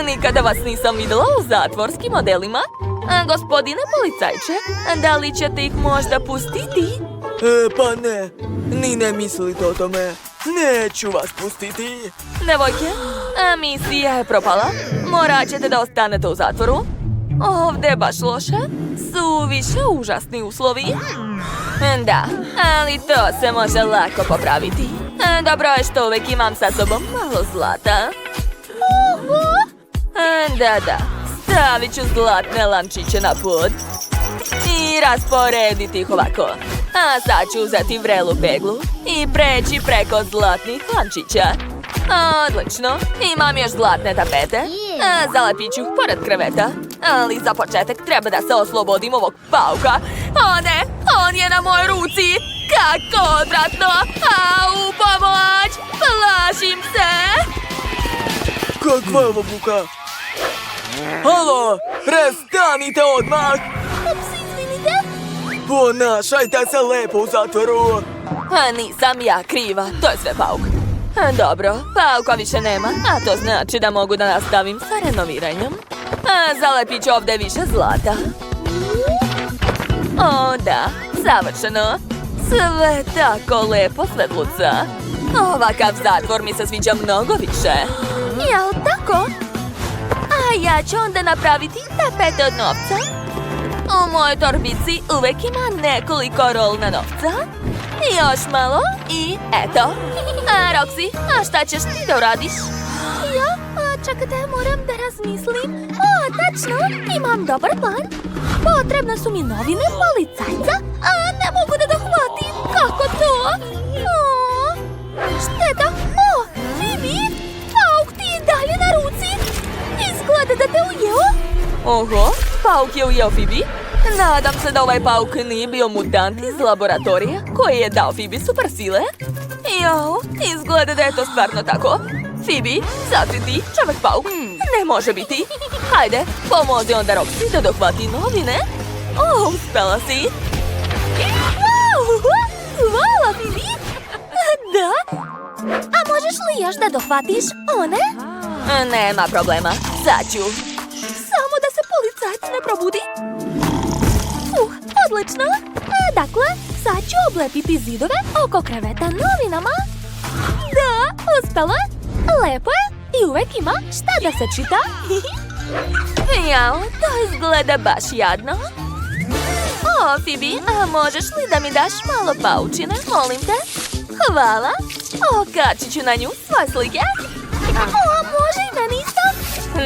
Nikada vas nisam vidjela u zatvorskim modelima. Gospodine policajče, da li ćete ih možda pustiti? Pa ne, ni ne mislite o tome. Neću vas pustiti. Devojke, misija je propala. Morat ćete da ostanete u zatvoru. Ovdje je baš loše. Suviše užasni uslovi. Da, ali to se može lako popraviti. Dobro je što uvijek imam sa sobom malo zlata. Da, stavit ću zlatne lančiće na pod i rasporediti ih ovako. A sad ću uzeti vrelu peglu i preći preko zlatnih lančića. Odlično, imam još zlatne tapete. Zalepit ću ih pored kreveta. Ali za početak treba da se oslobodim ovog pauka. O ne, on je na mojoj ruci. Kako odvratno! Au, pomoć! Plašim se! Kakva je ovo buka? Halo, prestanite odmah! Ups, izvinite. Ponašajte se lepo u zatvoru. Nisam ja kriva, to je sve pauk. Dobro, pauka više nema, a to znači da mogu da nastavim sa renoviranjem. Zalepit ću ovdje više zlata. O da, savršeno. Sve tako lepo svetluca. Ovakav zatvor mi se sviđa mnogo više. Jel tako? A ja ću onda napraviti tapete od novca. U mojoj torbici uvijek ima nekoliko rolna novca. Još malo i eto. Roxy, a šta ćeš ti da uradiš? Ja? Čekajte, moram da razmislim. Tačno, imam dobar plan. Potrebne su mi novine policajca, a ne mogu da dohvatim. Kako to? Šteta. Phoebe, pauk ti je dalje na ruci. Izgleda da te ujeo. Oho, pauk je ujeo Phoebe. Nadam se da ovaj pauk nije bio mutant iz laboratorija koji je dao Phoebe super sile. Jo, izgleda da je to stvarno tako. Phoebe, sad si ti čovek pauk. Ne može biti. Hajde, pomozi onda Roxy da dohvati novine. Uspela si. Hvala, Phoebe. Da? A možeš li još da dohvatiš one? Nema problema, sad ću. Samo da se policajac ne probudi. Odlično. Dakle, sad ću oblepiti zidove oko kreveta novinama. Da, uspela. Lepo je i uvek ima šta da se čita. Jao, to izgleda baš jadno. Phoebe, a možeš li da mi daš malo paučine, molim te? Hvala. Okačit ću na nju svoje slike. Može i meni isto?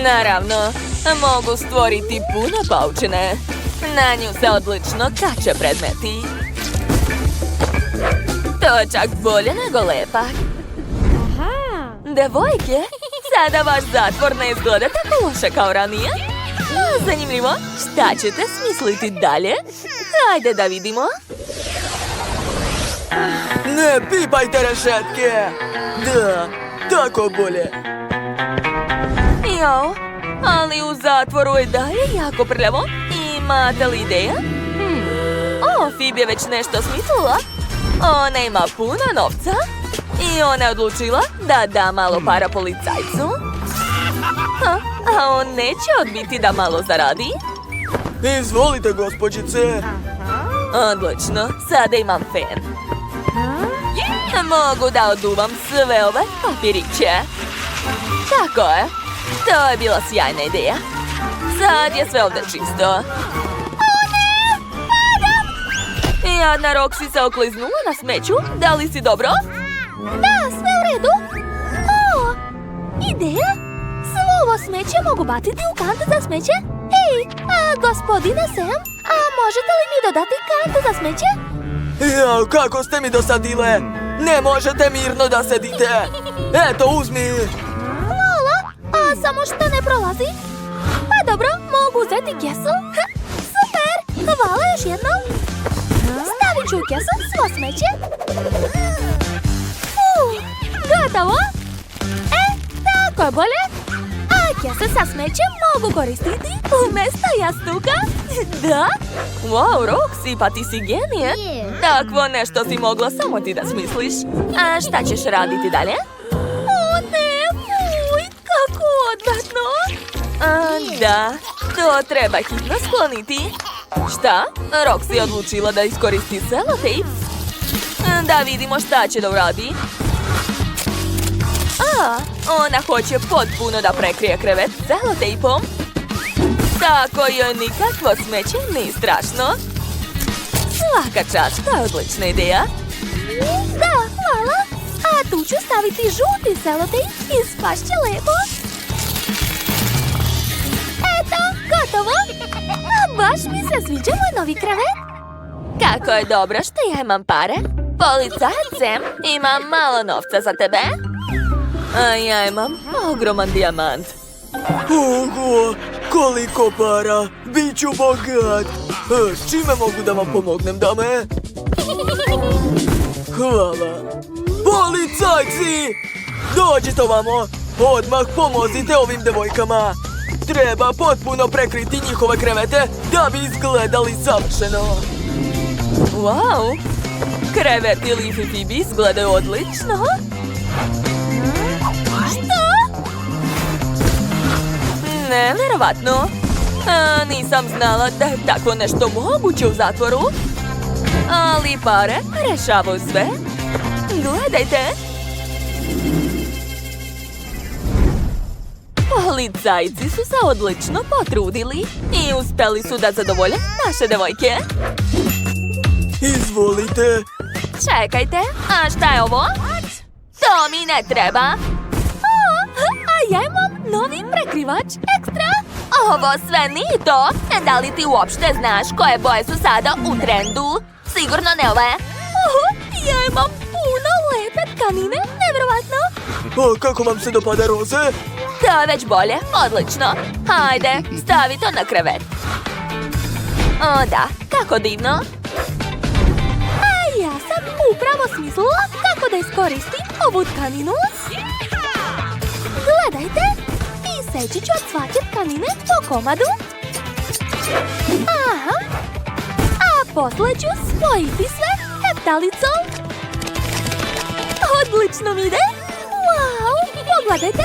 Naravno, mogu stvoriti puno paučine. Na nju se odlično kače predmeti. To je čak bolje nego lepak. Devojke, sada vaš zatvor ne izgleda tako loše kao ranije. Zanimljivo, šta ćete smisliti dalje? Hajde da vidimo. Ne pipajte rešetke. Da, tako bolje. Jo, ali u zatvoru je dalje jako prljavo. Imate li ideja? Phoebe je već nešto smislila. Ona ima puno novca. I ona je odlučila da da malo para policajcu. A on neće odbiti da malo zaradi. Izvolite, gospođice. Odlično, sada imam fen. Mogu da oduvam sve ove papiriće. Tako je. To je bila sjajna ideja. Sad je sve ovdje čisto. Ne! Padam! Jadna Roxy se okliznula na smeću. Da li si dobro? Da, sve u redu. Ideja? Svo ovo smeće mogu baciti u kante za smeće? Gospodine Sam, a možete li mi dodati kante za smeće? Jao, kako ste mi dosadile? Ne možete mirno da sedite. Eto, uzmi. Hvala, a samo što ne prolazi. Pa dobro, mogu uzeti kesu. Super, hvala još jednom. Stavit ću u kesu svo smeće. Gotovo. Tako je bolje. A kese sa smećem mogu koristiti umjesto jastuka. Da? Wow, Roxy, pa ti si genije. Takvo nešto si mogla samo ti da smisliš. A šta ćeš raditi dalje? O ne, fuj, kako odvratno. Da, to treba hitno skloniti. Šta? Roxy je odlučila da iskoristi selotejp. Da vidimo šta će da uradi. Ona hoće potpuno da prekrije krevet selotejpom. Tako joj nikakvo smeće nije strašno. Svaka čast, to je odlična ideja. Da, hvala. A tu ću staviti žuti selotejp i spašće lepo. Eto, gotovo. A baš mi se sviđa moj novi krevet. Kako je dobro što ja imam pare. Policajac Sam, imam malo novca za tebe. A ja imam ogroman dijamant. Ogo, koliko para, bit ću bogat. Čime mogu da vam pomognem, dame? Hvala. Policajci! Dođite ovamo, odmah pomozite ovim devojkama. Treba potpuno prekriti njihove krevete da bi izgledali savršeno. Wow, krevet i Leafy Phoebe izgledaju odlično. Nevjerovatno. Nisam znala da je tako nešto moguće u zatvoru. Ali pare rešavaju sve. Gledajte. Policajci su se odlično potrudili i uspeli su da zadovolje naše devojke. Izvolite. Čekajte, a šta je ovo? To mi ne treba. A ja imam novi prekrivač ekstra. Ovo sve nije to. Da li ti uopšte znaš koje boje su sada u trendu? Sigurno ne ove. Ja imam puno lepe tkanine, nevjerovatno. Kako vam se dopada roze? To je već bolje, odlično. Hajde, stavi to na krevet. O da, kako divno. A ja sam upravo smislila kako da iskoristim ovu tkaninu. Gledajte, iseći ću od svake tkanine po komadu. Aha. A posle ću spojiti sve heptalicom. Odlično mi ide. Wow, pogledajte,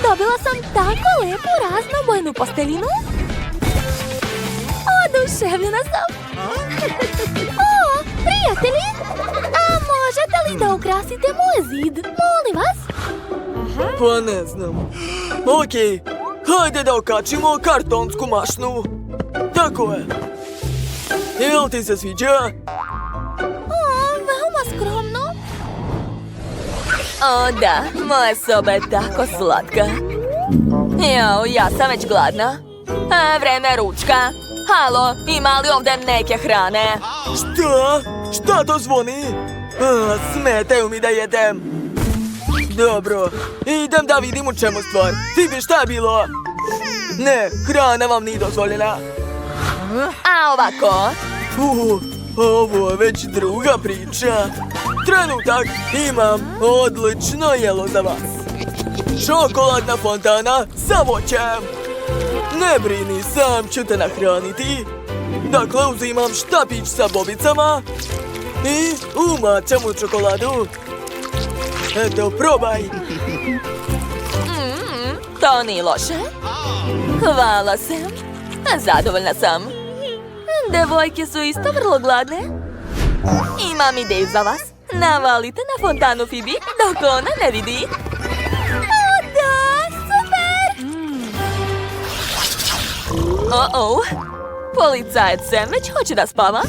dobila sam tako lepu raznobojnu posteljinu. Oduševljena sam. O, prijatelji, a možete li da ukrasite moj zid, molim vas? Pa ne znam. Okej, hajde da okačimo kartonsku mašnu. Tako je. Jel ti se sviđa? Veoma skromno. O da, moja soba je tako slatka. Jao, ja sam već gladna. Vreme je ručka. Halo, ima li ovdje neke hrane? Šta? Šta to zvoni? Smetaju mi da jedem. Dobro, idem da vidim u čemu stvar. Phoebe, šta je bilo? Ne, hrana vam nije dozvoljena. A ovako? Ovo je već druga priča. Trenutak, imam odlično jelo za vas. Čokoladna fontana sa voćem. Ne brini, sam ću te nahraniti. Dakle, uzimam štapić sa bobicama i umačam u čokoladu. Eto, probaj. To nije loše. Hvala Sam. Zadovoljna sam. Devojke su isto vrlo gladne. Imam ideju za vas. Navalite na fontanu Phoebe dok ona ne vidi. O da, super! Policajac Sam već hoće da spava.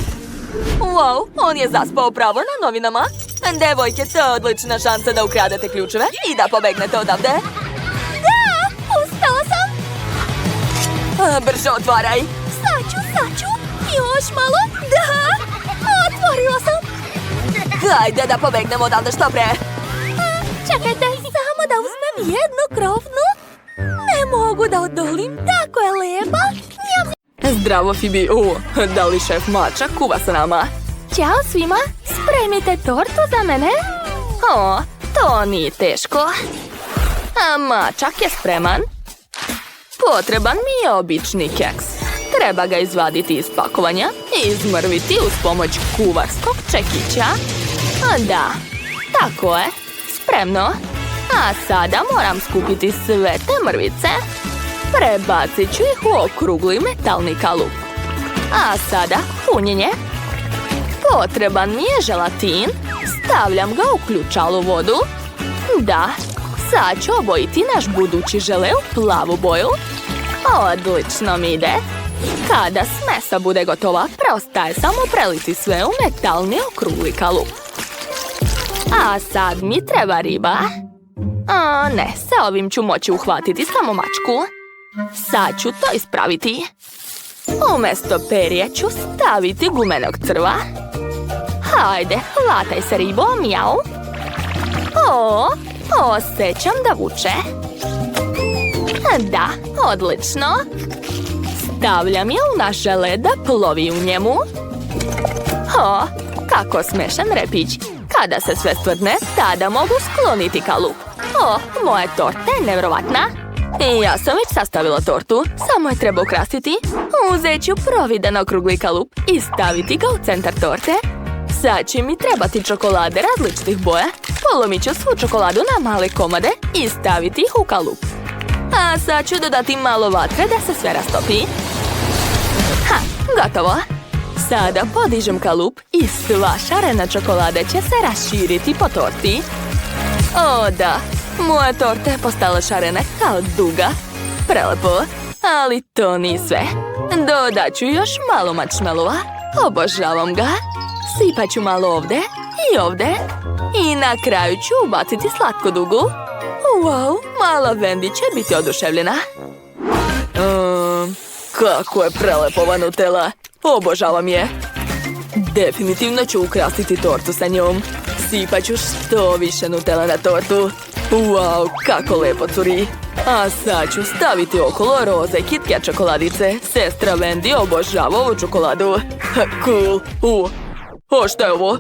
Wow, on je zaspao pravo na novinama. Devojke, to je odlična šansa da ukradete ključeve i da pobegnete odavde. Da, uspela sam! Brže otvaraj. Sad ću. Još malo. Da, otvorila sam. Hajde da pobegnemo odavde što pre. Čekajte, samo da uzmem jednu krofnu. Ne mogu da odolim, tako je lepa. Zdravo, Phoebe. Da li šef Mačak kuva sa nama? Ćao svima, spremite tortu za mene. To nije teško. Mačak je spreman. Potreban mi je obični keks. Treba ga izvaditi iz pakovanja i izmrviti uz pomoć kuvarskog čekića. Da, tako je. Spremno. A sada moram skupiti sve te mrvice. Prebacit ću ih u okrugli metalni kalup. A sada punjenje. Potreban mi je želatin. Stavljam ga u ključalu vodu. Da, sad ću obojiti naš budući žele u plavu boju. Odlično mi ide. Kada smesa bude gotova, preostaje samo preliti sve u metalni okrugli kalup. A sad mi treba riba. Ne, sa ovim ću moći uhvatiti samo mačku. Sad ću to ispraviti. Umjesto perje ću staviti gumenog crva. Hajde, hvataj se ribo, mjau. Osjećam da vuče. Da, odlično. Stavljam je u naš žele da plovi u njemu. Kako smešan repić. Kada se sve stvrdne, tada mogu skloniti kalup. Moja torta je nevjerovatna. Ja sam već sastavila tortu, samo je treba ukrasiti. Uzet ću providan okrugli kalup i staviti ga u centar torte. Sad će mi trebati čokolade različitih boja. Polomit ću svu čokoladu na male komade i staviti ih u kalup. A sad ću dodati malo vatre da se sve rastopi. Gotovo. Sada podižem kalup i sva šarena čokolade će se raširiti po torti. Da, moja torta je postala šarena kao duga. Prelepo, ali to nije sve. Dodat ću još malo marshmallova. Obožavam ga. Sipat ću malo ovdje i ovdje. I na kraju ću ubaciti slatkodugu. Wow, mala Wendy će biti oduševljena. Kako je prelepova Nutella. Obožavam je. Definitivno ću ukrasiti tortu sa njom. Sipat ću što više Nutella na tortu. Wow, kako lepo curi. A sad ću staviti okolo roze KitKat čokoladice. Sestra Wendy obožava ovu čokoladu. Cool. Šta je ovo?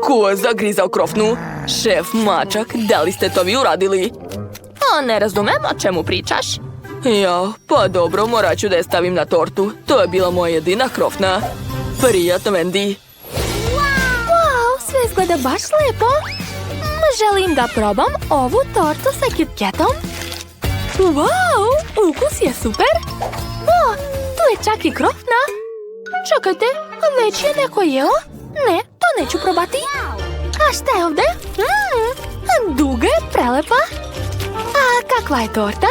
Ko je zagrizao krofnu? Šef Mačak, da li ste to vi uradili? Ne razumem o čemu pričaš. Pa dobro, morat ću da je stavim na tortu. To je bila moja jedina krofna. Prijatno, Wendy. Wow, sve izgleda baš lijepo. Želim da probam ovu tortu sa KitKatom. Wow, ukus je super. Tu je čak i krofna. Čekajte, već je neko jeo? Ne, to neću probati. A šta je ovdje? Duga je prelepa. A kakva je torta?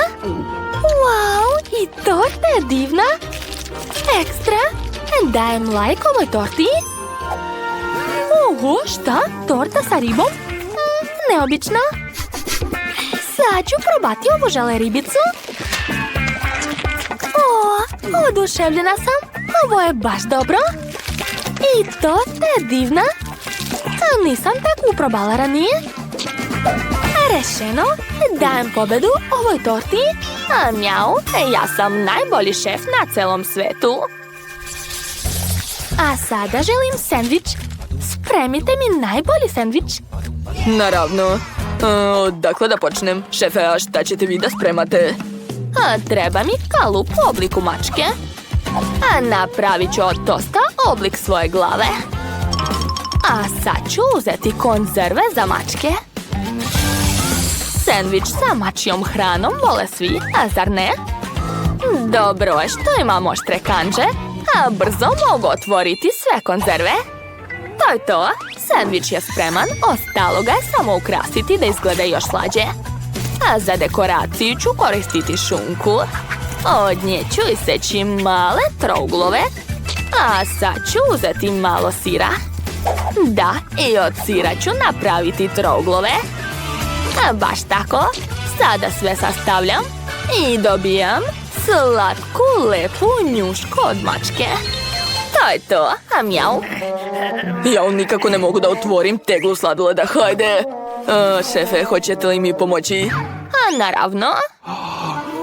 Wow, i torta je divna. Ekstra. Dajem like ovoj torti. Šta? Torta sa ribom? Neobično. Sad ću probati ovu žele ribicu. Oduševljena sam. Ovo je baš dobro. I torta je divna. Nisam tako uprobala ranije. Rešeno. Dajem pobedu ovoj torti. Mjau, ja sam najbolji šef na celom svetu. A sada želim sendvič. Spremite mi najbolji sendvič. Naravno. Dakle da počnem. Šefe, a šta ćete vi da spremate? Treba mi kalup u obliku mačke. Napravit ću od tosta oblik svoje glave. A sad ću uzeti konzerve za mačke. Sendvič sa mačjom hranom vole svi, a zar ne? Dobro je što imam oštre kandže, a brzo mogu otvoriti sve konzerve. To je to, sendvič je spreman, ostalo ga je samo ukrasiti da izgleda još slađe. A za dekoraciju ću koristiti šunku. Od nje ću iseći male trouglove. A sad ću uzeti malo sira. Da, i od sira ću napraviti trouglove. Baš tako. Sada sve sastavljam i dobijam slatku, lepu njušku od mačke. To je to, a mjau. Ja nikako ne mogu da otvorim teglu sladoleda, hajde. Šefe, hoćete li mi pomoći? Naravno.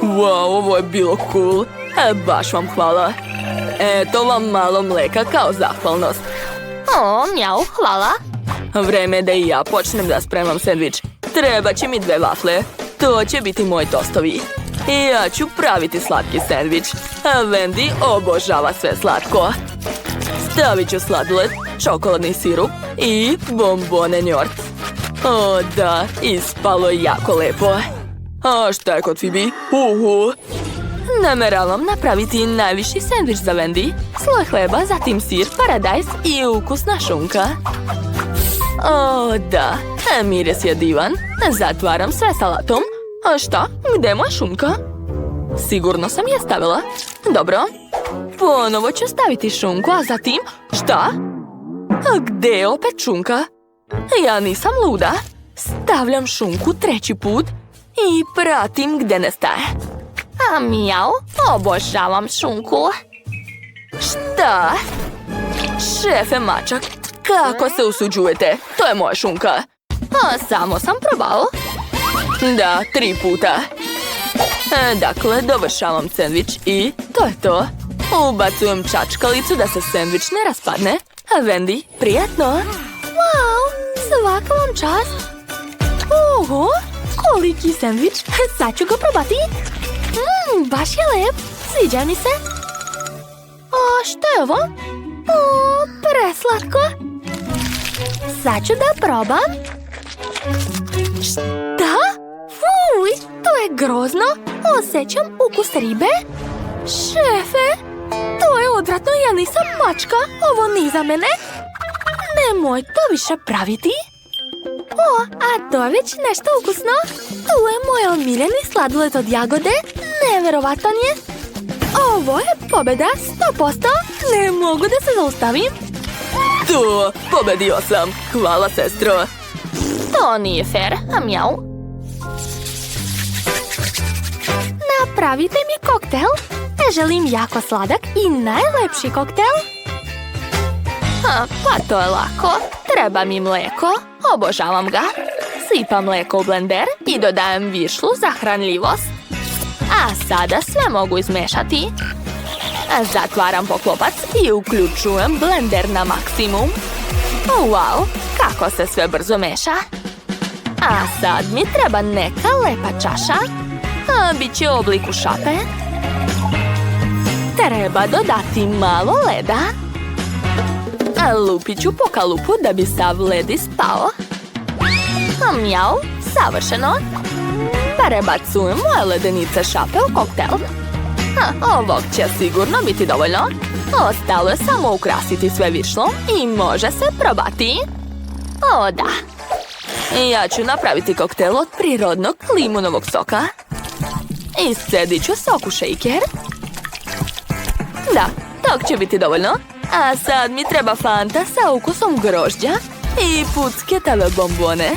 Wow, ovo je bilo cool. Baš vam hvala. Eto vam malo mleka kao zahvalnost. Mjau, hvala. Vreme je da i ja počnem da spremam sendvič. Treba će mi 2 vafle. To će biti moj tostovi. I ja ću praviti slatki sendvič. A Wendy obožava sve slatko. Stavit ću sladoled, čokoladni sirup i bombone njort. Da, ispalo je jako lepo. A šta je kod Phoebe? Nameravam napraviti najviši sendvič za Wendy. Sloj hleba, zatim sir, paradajz i ukusna šunka. O, da. Miris je divan. Zatvaram sve salatom. A šta? Gde je moja šunka? Sigurno sam je stavila. Dobro. Ponovo ću staviti šunku, a zatim... Šta? A gde je opet šunka? Ja nisam luda. Stavljam šunku 3. put i pratim gde nestaje. A mijau, obožavam šunku. Šta? Šefe mačak, kako se usuđujete? To je moja šunka. A samo sam probao. Da, 3 puta. Dakle, dovršavam sendvič i to je to. Ubacujem čačkalicu da se sendvič ne raspadne. A Wendy, prijatno. Wow, svaka vam čast. Oho, koliki sendvič. Sad ću ga probati. Baš je lep. Sviđa mi se. A što je ovo? O, preslatko. Sad ću da probam. Šta? Fuj, to je grozno. Osjećam ukus ribe. Šefe, to je odvratno, ja nisam mačka. Ovo nije za mene. Nemoj to više praviti. O, a to je već nešto ukusno. Tu je moj omiljeni sladoled od jagode. Neverovatan je. Ovo je pobjeda 100%. Ne mogu da se zaustavim. To, pobedio sam. Hvala, sestro. To nije fair, a mjau. Napravite mi koktel. Želim jako sladak i najlepši koktel. Pa to je lako. Treba mi mlijeko. Obožavam ga. Sipam mlijeko u blender i dodajem višlu za hranljivost. A sada sve mogu izmešati. Zatvaram poklopac i uključujem blender na maksimum. Wow, kako se sve brzo meša. A sad mi treba neka lepa čaša. Biće u obliku šape. Treba dodati malo leda. Lupit ću po kalupu da bi sav led ispao. Mjau, savršeno. Prebacujem moje ledenice šape u koktel. Ovog će sigurno biti dovoljno. Ostalo je samo ukrasiti sve višlom i može se probati. O da. Ja ću napraviti koktel od prirodnog limunovog soka. Iscedit ću sok u šejker. Da, tog će biti dovoljno. A sad mi treba Fanta sa ukusom grožđa i pucketave bombone.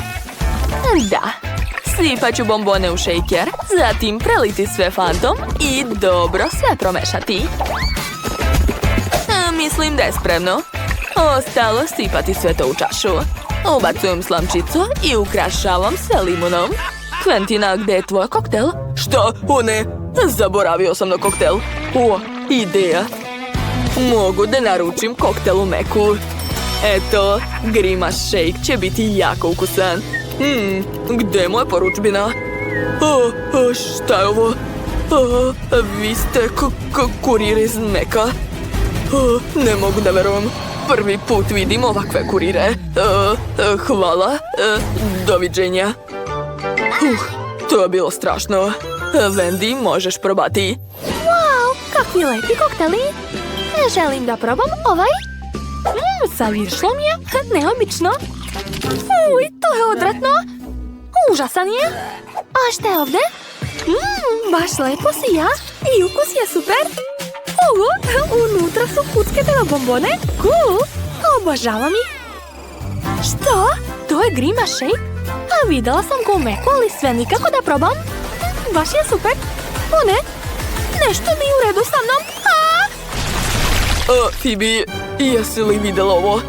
Da, sipat ću bombone u šejker, zatim preliti sve Fantom i dobro sve promešati. Mislim da je spremno. Ostalo sipati sve to u čašu. Ubacujem slamčicu i ukrašavam sve limunom. Quentina, gdje je tvoj koktel? Šta? O ne, zaboravio sam na koktel. O, ideja. Mogu da naručim koktel u Meku. Eto, Grimace shake će biti jako ukusan. Gdje je moja poručbina? Šta je ovo? Vi ste kurir iz Meka. Ne mogu da verujem. Prvi put vidim ovakve kurire. Hvala. Doviđenja. To je bilo strašno. Wendy, možeš probati. Wow, kakvi lepi kokteli. Želim da probam ovaj. Sa višlom je neobično. Uj, to je odvratno. Užasan je. A šta je ovdje? Baš lepo sija. I ukus je super. Unutra su pucketove bombone. Cool. Obožavam ih. Što? To je Grimace shake? A videla sam ga u Meku, ali sve nikako da probam. Baš je super. O ne, nešto nije u redu sa mnom. Phoebe, jesi li vidjela ovo?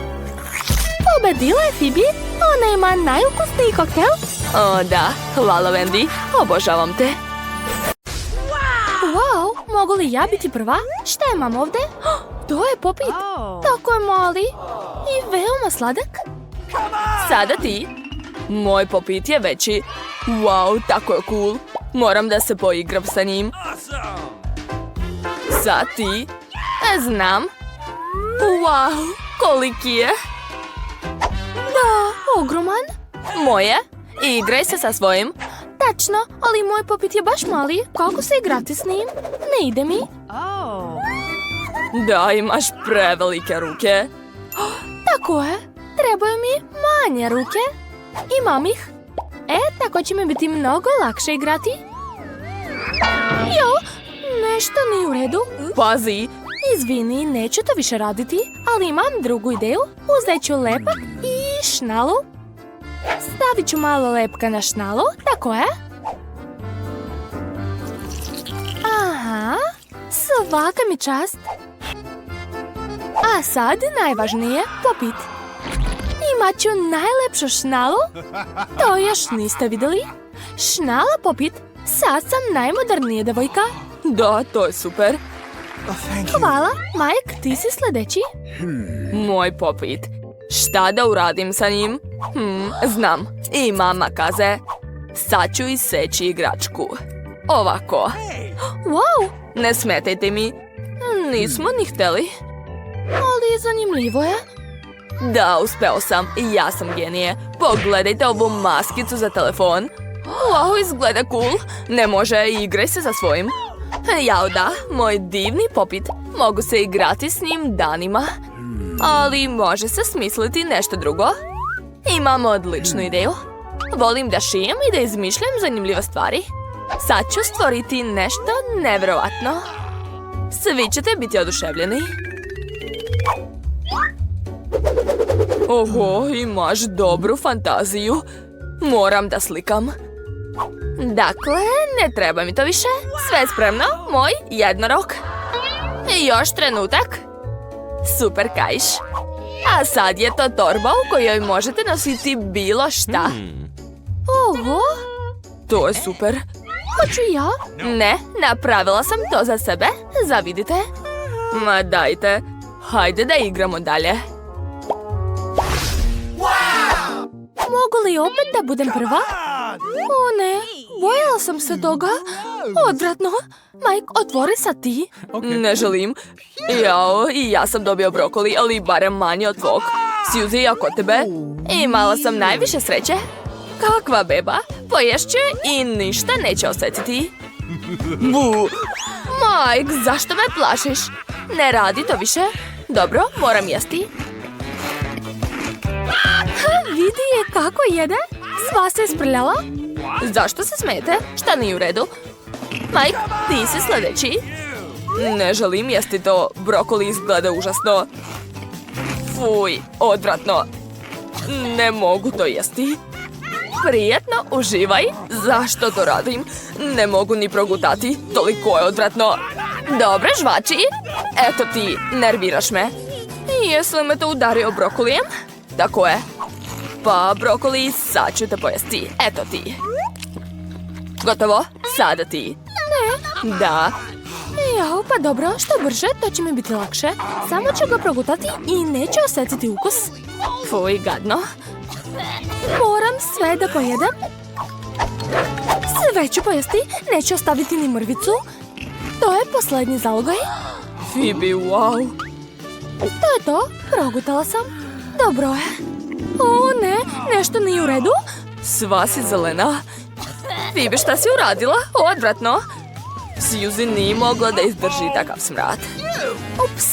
Pobedila je Phoebe. Ona ima najukusniji koktel. O da, hvala Wendy. Obožavam te. Wow, mogu li ja biti prva? Šta imam ovdje? To je popit. Tako je mali. I veoma sladak. Sada ti. Moj popit je veći. Wow, tako je cool. Moram da se poigram sa njim. Sad ti. Znam. Wow, koliki je. Da, ogroman. Moje. Igraj se sa svojim. Tačno, ali moj popit je baš mali. Kako se igrati s njim? Ne ide mi. Da, imaš prevelike ruke. Tako je. Trebaju mi manje ruke. Imam ih. Tako će mi biti mnogo lakše igrati. Jo, nešto nije u redu. Pazi. Izvini, neću to više raditi, ali imam drugu ideju. Uzet ću lepak i šnalu. Stavit ću malo lepka na šnalu, tako je. Aha, svaka mi čast. A sad najvažnije, popit. Imat ću najlepšu šnalu. To još niste vidjeli. Šnala popit, sad sam najmodernija devojka. Da, to je super. Hvala, Mike, ti si sljedeći. Moj popit. Šta da uradim sa njim? Znam, imam makaze. Sad ću iseći igračku. Ovako. Wow, Ne smetajte mi. Nismo ni hteli. ali zanimljivo je. Da, uspeo sam. Ja sam genije. Pogledajte ovu maskicu za telefon. Wow, izgleda cool. Ne može, igraj se sa svojim. Jao da, moj divni popit. Mogu se igrati s njim danima. Ali može se smisliti nešto drugo. Imam odličnu ideju. Volim da šijem i da izmišljam zanimljive stvari. Sad ću stvoriti nešto nevjerovatno. Svi ćete biti oduševljeni. Oho, imaš dobru fantaziju. Moram da slikam. Dakle, ne treba mi to više. Sve je spremno, moj jednorog. Još trenutak. Super, Kajš. A sad je to torba u kojoj možete nositi bilo šta. Oho, To je super. hoću ja. Ne, napravila sam to za sebe. Zavidite. Ma dajte. Hajde da igramo dalje. Mogu li opet da budem prva? O ne, bojala sam se toga. Odvratno. Mike, otvori sad ti. Ne želim. Jao, i ja sam dobio brokoli, ali barem manje od tvog. Suzy, a kod tebe? Imala sam najviše sreće. Kakva beba. Poješću i ništa neće osjetiti. Bu! Mike, zašto me plašiš? Ne radi to više. Dobro, moram jesti. Vidi je kako jede. Sva se isprljala. Zašto se smete? Šta nije u redu? Mike, ti si sljedeći. Ne želim jesti to. Brokoli izgleda užasno. Fuj, odvratno. Ne mogu to jesti. Prijetno, uživaj. Zašto to radim? Ne mogu ni progutati. Toliko je odvratno. Dobro, žvači. Eto ti, nerviraš me. Jesi li me to udario brokolijem? Tako je. Pa, brokoli, sad ću te pojesti. Eto ti. Gotovo? Sada ti. Ne. Da. Jao, pa dobro, što brže, to će mi biti lakše. Samo ću ga progutati i neću osjetiti ukus. Fuj, gadno. Moram sve da pojedem. Sve ću pojesti, neću ostaviti ni mrvicu. To je posljednji zalogaj. Phoebe, wow. To je to, progutala sam. Dobro je. O ne, nešto nije u redu. Sva si zelena. Phoebe, šta si uradila? Odvratno. Suzy nije mogla da izdrži takav smrad. Ups.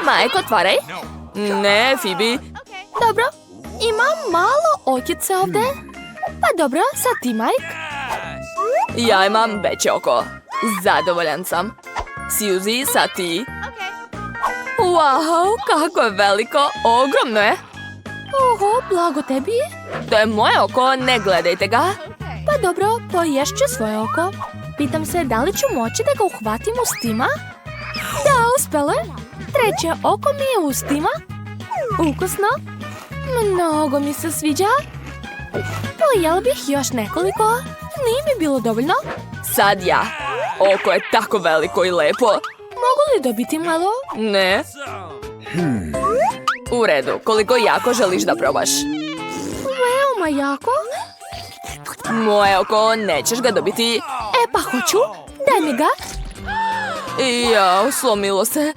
Mike, otvaraj. Ne, Phoebe. Dobro, imam malo okice ovdje. Pa dobro, sad ti, Mike. Ja imam veće oko. Zadovoljan sam. Suzy, sad ti. Wow, kako je veliko. Ogromno je. Oho, blago tebi. To je moje oko, ne gledajte ga. Pa dobro, poješću svoje oko. Pitam se da li ću moći da ga uhvatim ustima? Da, uspelo je. Treće oko mi je ustima. Ukusno. Mnogo mi se sviđa. Pojela bih još nekoliko. Nije mi bilo dovoljno. Sad ja. Oko je tako veliko i lepo. Mogu li dobiti malo? Ne. U redu, koliko jako želiš da probaš? Veoma jako. Moje oko, nećeš ga dobiti. Pa hoću. Daj mi ga. Jao, slomilo se.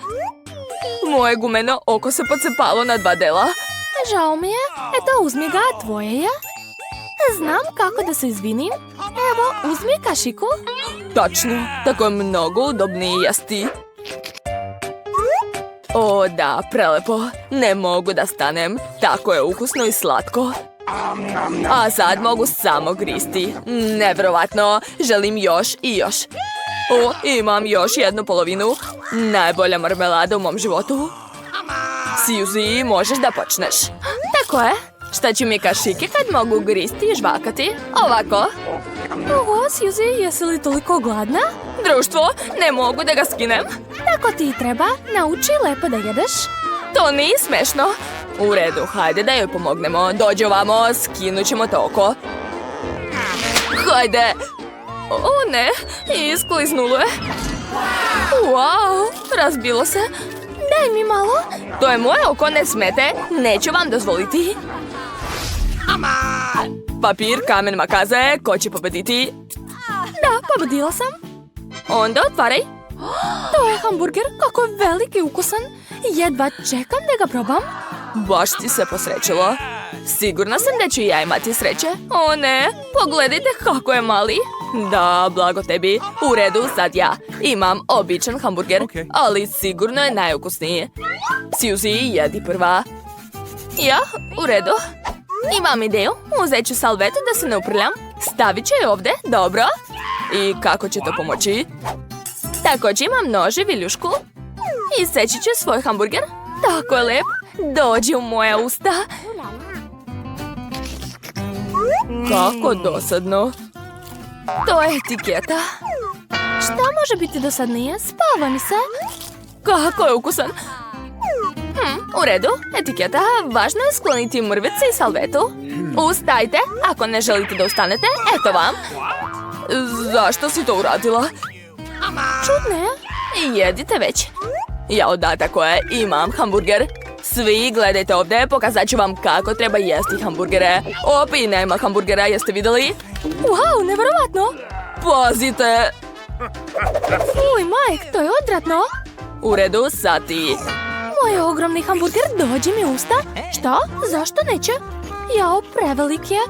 Moje gumeno oko se pocepalo na 2 dela. Žao mi je. Eto, uzmi ga, tvoje je. Znam kako da se izvinim. Evo, uzmi kašiku. Tačno, tako je mnogo udobnije jesti. O da, prelepo. Ne mogu da stanem. Tako je ukusno i slatko. A sad mogu samo gristi. Nevjerovatno. Želim još i još. O, imam još jednu polovinu. Najbolja marmelada u mom životu. Suzy, možeš da počneš. Tako je. Šta će mi kašike kad mogu gristi i žvakati? Ovako. Oho, Suzy, jesi li toliko gladna? Društvo, ne mogu da ga skinem. Tako ti i treba. Nauči lepo da jedeš. To nije smešno. U redu, hajde da joj pomognemo. Dođi ovamo, skinut ćemo to oko. Hajde. O ne, iskliznulo je. Wow, razbilo se. Daj mi malo. To je moje oko, ne smete. Neću vam dozvoliti. Papir, kamen, makaze. Ko će pobediti? Da, pobedila sam. Onda otvaraj. To je hamburger, kako je velik i ukusan. Jedva čekam da ga probam. Baš ti se posrećilo. Sigurna sam da ću i ja imati sreće. O ne, pogledajte kako je mali. Da, blago tebi. U redu, sad ja. Imam običan hamburger, ali sigurno je najukusniji. Suzy, jedi prva. Ja, u redu. Imam ideju, uzet ću salvetu da se ne uprljam. Stavit ću je ovdje, dobro. I kako će to pomoći? Također imam nož i viljušku. Iseći ću svoj hamburger. Tako je lep. Dođi u moja usta. Kako dosadno. To je etiketa. Šta može biti dosadnije? Spava mi se. Kako je ukusan. U redu, etiketa. Važno je skloniti mrvice i salvetu. Ustajte, ako ne želite da ustanete, eto vam. Zašto si to uradila? Čudne. Jedite već. Jao da, tako je, imam hamburger. Svi gledajte ovdje, pokazat ću vam kako treba jesti hamburgere. I nema hamburgera, jeste vidjeli? Wow, nevjerovatno. Pazite. Uj, Mike, to je odvratno. U redu, sad ti. Moj ogromni hamburger dođe mi u usta. Šta? Zašto neće? Jao, prevelik je.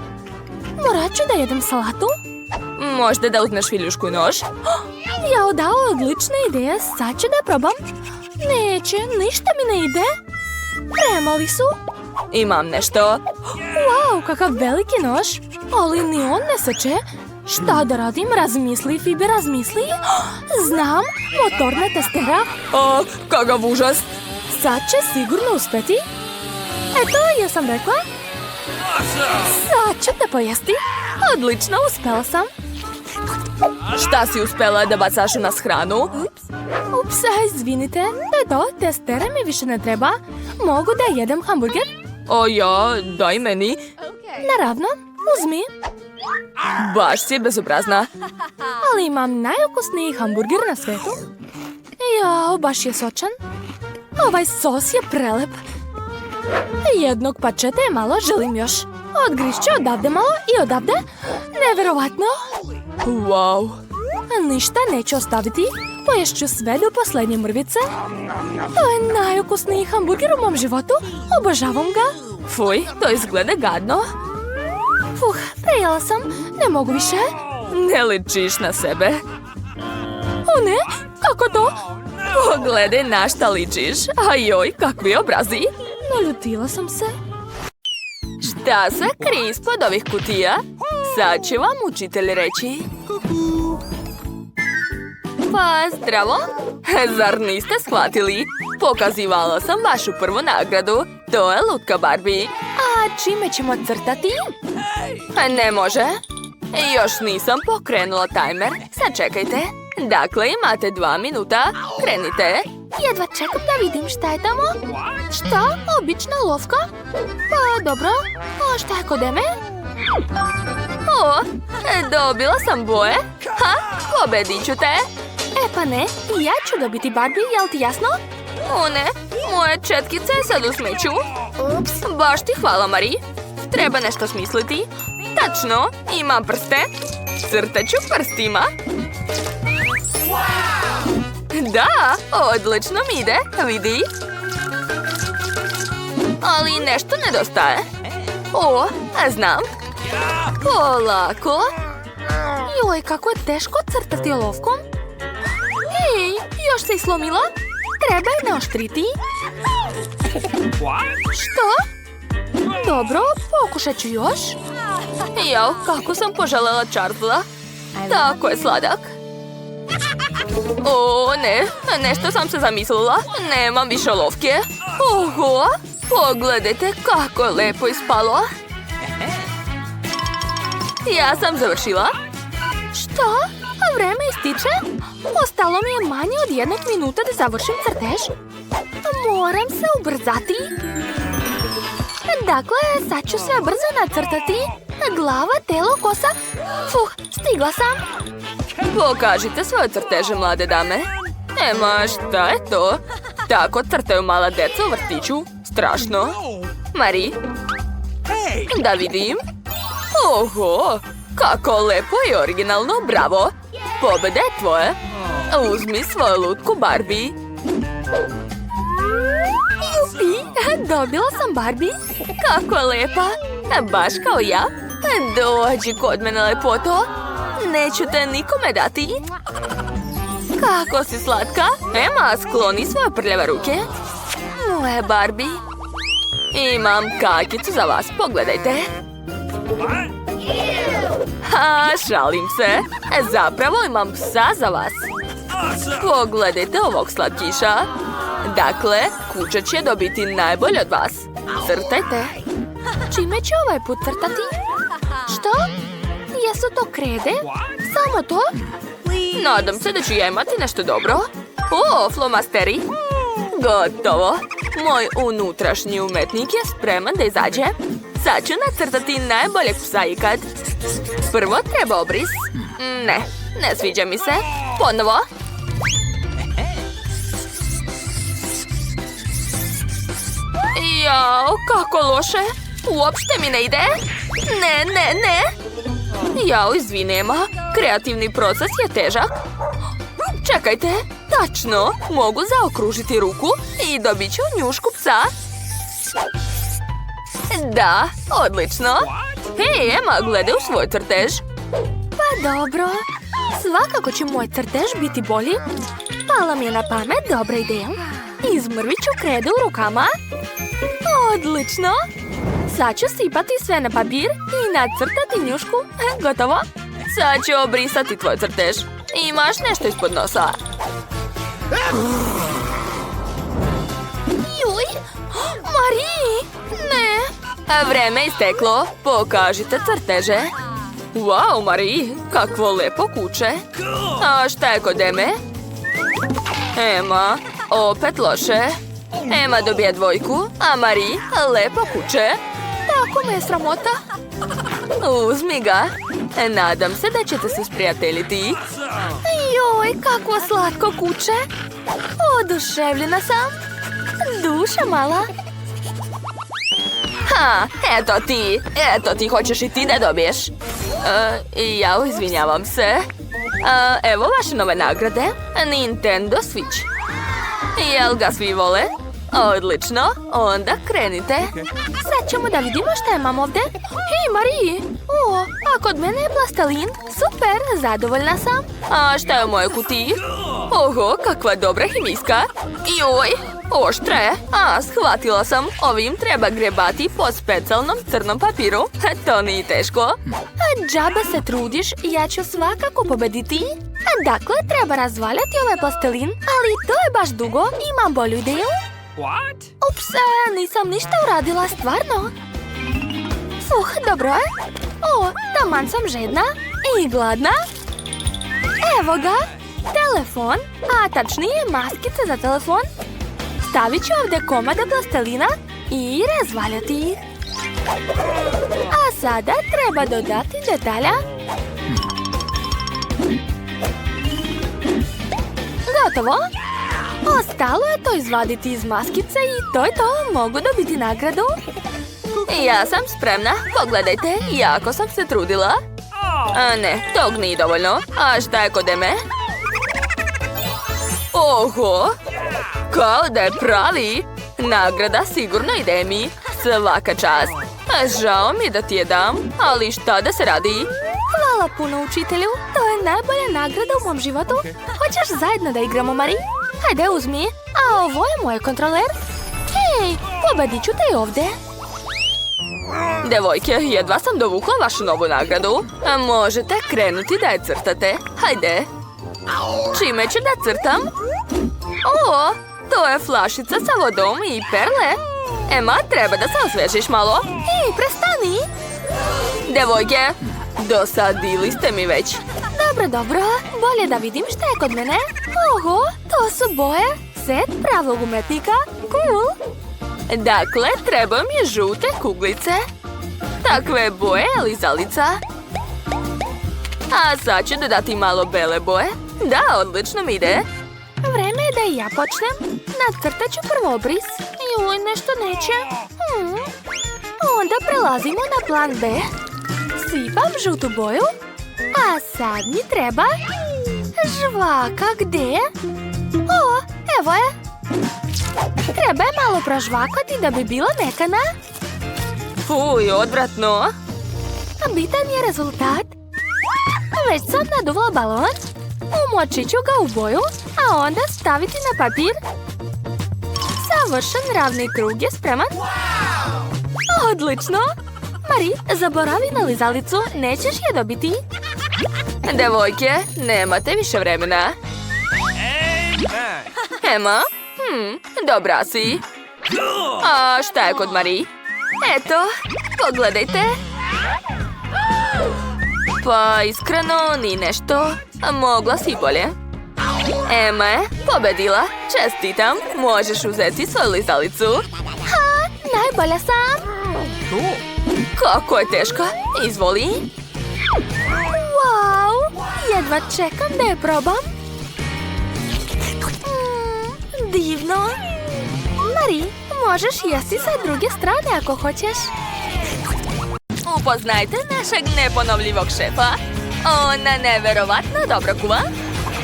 Morat ću da jedem salatu. Možda da uzmeš viljušku i nož? Jao, da, odlična ideja. Sad ću da probam. Neće, ništa mi ne ide. Premali su. Imam nešto. Wow, kakav veliki nož. Ali ni on ne seče. Šta da radim? Razmisli, Phoebe, razmisli. Znam, motorna testera. Kakav užas. Sad će sigurno uspeti. Eto, ja sam rekla. Sad ću te pojesti. Odlično, uspela sam. Šta si uspela da bacaš u nas hranu? Ups, izvinite. Eto, testera mi više ne treba. Mogu da jedem hamburger? O ja, daj meni. Naravno, uzmi. Baš si bezobrazna. Ali imam najukusniji hamburger na svetu. Jao, baš je sočan. Ovaj sos je prelep. Jednog pačeta je malo, želim još. Odgrišću odavde malo i odavde. Neverovatno. Wow. Ništa neću ostaviti. Poješću sve do posljednje mrvice. To je najukusniji hamburger u mom životu. Obožavam ga. Fuj, to izgleda gadno. Prejela sam. Ne mogu više. Ne ličiš na sebe. O ne, kako to? Pogledaj na šta ličiš. Ajoj, kakvi obrazi. Naljutila sam se. Šta se krije ispod ovih kutija? Sad će vam učitelj reći. Pa, zdravo. Zar niste shvatili? Pokazivala sam vašu prvu nagradu. To je lutka Barbie. A čime ćemo crtati? Ne može. Još nisam pokrenula tajmer. Sad čekajte. Dakle, imate 2 minuta. Krenite. Jedva čekam da vidim šta je tamo. Šta? Obična lovka? Pa, dobro. A šta je kod Eme? O, dobila sam boje. Ha, pobedit ću te. Pa ne, ja ću dobiti Barbie, jel ti jasno? O ne, moje četkice je sad u smeću. Ups, baš ti hvala, Marie. Treba nešto smisliti. Tačno, imam prste. Crtaću prstima. Da, odlično mi ide, vidi. Ali nešto nedostaje. O, znam, Polako. Joj, kako je teško crtati olovkom. Ej, još se i slomila. Treba je naoštriti. Što? Dobro, pokušat ću još. Jao, kako sam poželjela Charlesa. Tako je sladak. O, ne, nešto sam se zamislila. Nemam više olovke. Oho, pogledajte kako je lepo ispalo. Ja sam završila. Što? Vreme ističe? Ostalo mi je manje od 1 minuta da završim crtež. Moram se ubrzati. Dakle, sad ću sve brzo nacrtati. Glava, telo, kosa. Stigla sam. Pokažite svoje crteže, mlade dame. Ema, šta je to? Tako crtaju mala deca u vrtiću. Strašno. Marie? Da vidim. Oho, kako lepo i originalno, bravo. Pobjeda je tvoje. Uzmi svoju lutku Barbie. Jupi, dobila sam Barbie. Kako je lepa. Baš kao ja. Dođi kod mene, lepoto. Neću te nikome dati. Kako si slatka. Ema, skloni svoje prljave ruke. Moje Barbie. Imam kakicu za vas, pogledajte. Ha, šalim se. Zapravo imam psa za vas. Pogledajte ovog slatkiša. Dakle, kuća će dobiti najbolje od vas. Crtajte. Čime ću ovaj put crtati? Što? Jesu to krede? Samo to? Nadam se da ću ja imati nešto dobro. O, flomasteri. Gotovo. Moj unutrašnji umetnik je spreman da izađe. Sad ću nacrtati najboljeg psa ikad. Prvo treba obris. Ne sviđa mi se. Ponovo. Jao, kako loše. Uopšte mi ne ide. Ne. Jao, izvini, Ema. Kreativni proces je težak. Čekajte, tačno. Mogu zaokružiti ruku i dobit ću njušku psa. Da, odlično. Hej, Ema, gledaj u svoj crtež. Pa dobro. Svakako će moj crtež biti bolji. Pala mi je na pamet dobra ideja. Izmrvit ću krede u rukama. Odlično. Sad ću sipati sve na papir i nacrtati njušku. Gotovo. Sad ću obrisati tvoj crtež. Imaš nešto ispod nosa. Juj! Marie! Ne! Vreme je isteklo. Pokažite crteže. Wow, Marie, kakvo lepo kuće. A šta je kod Eme? Ema, opet loše. Ema dobija 2, a Marie lepo kuće. Tako me je sramota. Uzmi ga. Nadam se da ćete se sprijateljiti. Joj, kakvo slatko kuće. Oduševljena sam. Duša mala. Ha, eto ti, hoćeš i ti da dobiješ. Ja izvinjavam se. Evo vaše nove nagrade. Nintendo Switch. Jel ga svi vole? Odlično, onda krenite. Sad ćemo da vidimo šta imam ovdje. Hej, Marie! O, a kod mene je plastelin. Super, zadovoljna sam. A šta je u mojoj kutiji? Oho, kakva dobra hemijska. Joj, oštre. Shvatila sam. Ovim treba grebati po specijalnom crnom papiru. To nije teško. A džabe se trudiš, ja ću svakako pobediti. Dakle, treba razvaljati ovaj plastelin, ali to je baš dugo. Imam bolju ideju. Ups, nisam ništa uradila, stvarno. Dobro je. O, taman sam žedna i gladna. Evo ga, telefon, a tačnije maskice za telefon. Stavit ću ovdje komade plastelina i razvaljati ih. A sada treba dodati detalja. Gotovo. Ostalo je to izvaditi iz maskice i to je to. Mogu dobiti nagradu. Ja sam spremna. Pogledajte, jako sam se trudila. Ne, tog nije dovoljno. A šta je kod Eme? Oho, kao da je pravi. Nagrada sigurno ide mi. Svaka čast. Žao mi da ti je dam, ali šta da se radi? Hvala puno, učitelju. To je najbolja nagrada u mom životu. Hoćeš zajedno da igramo, Mari? Hajde, uzmi. A ovo je moj kontroler. Hej, pobedit ću te i ovdje. Devojke, jedva sam dovukla vašu novu nagradu. A možete krenuti da je crtate. Hajde. Čime ću da crtam? O, to je flašica sa vodom i perle. Ema, treba da se osvežiš malo. Hej, prestani. Devojke, dosadili ste mi već. Dobro. Bolje da vidim šta je kod mene. Oho, to su boje. Set pravog umetnika. Cool. Dakle, treba mi žute kuglice. Takve boje lizalica. A sad ću dodati malo bele boje. Da, odlično mi ide. Vreme je da i ja počnem. Nacrtat ću prvo obris. Juj, nešto neće. Onda prelazimo na plan B. Sipam žutu boju. A sad mi treba žvaka. Gde je? O, evo je. Treba je malo prožvakati da bi bila mekana. Fuj, odvratno. Bitan je rezultat. Već sam naduvla balon. Umočit ću ga u boju, a onda staviti na papir. Savršen ravni krug je spreman. Odlično! Mari, zaboravi na lizalicu, nećeš je dobiti. Devojke, nemate više vremena. Ema? Dobra si. A šta je kod Mari? Eto, pogledajte. Pa iskreno, ni nešto. Mogla si bolje. Ema je pobedila. Čestitam. Možeš uzeti svoju lizalicu. Ha, najbolja sam. Kako je teška? Izvoli. Wow, jedva čekam da je probam. Divno. Mari, možeš jesti sa druge strane ako hoćeš. Upoznajte našeg neponovljivog šefa. Ona neverovatno dobro kuva.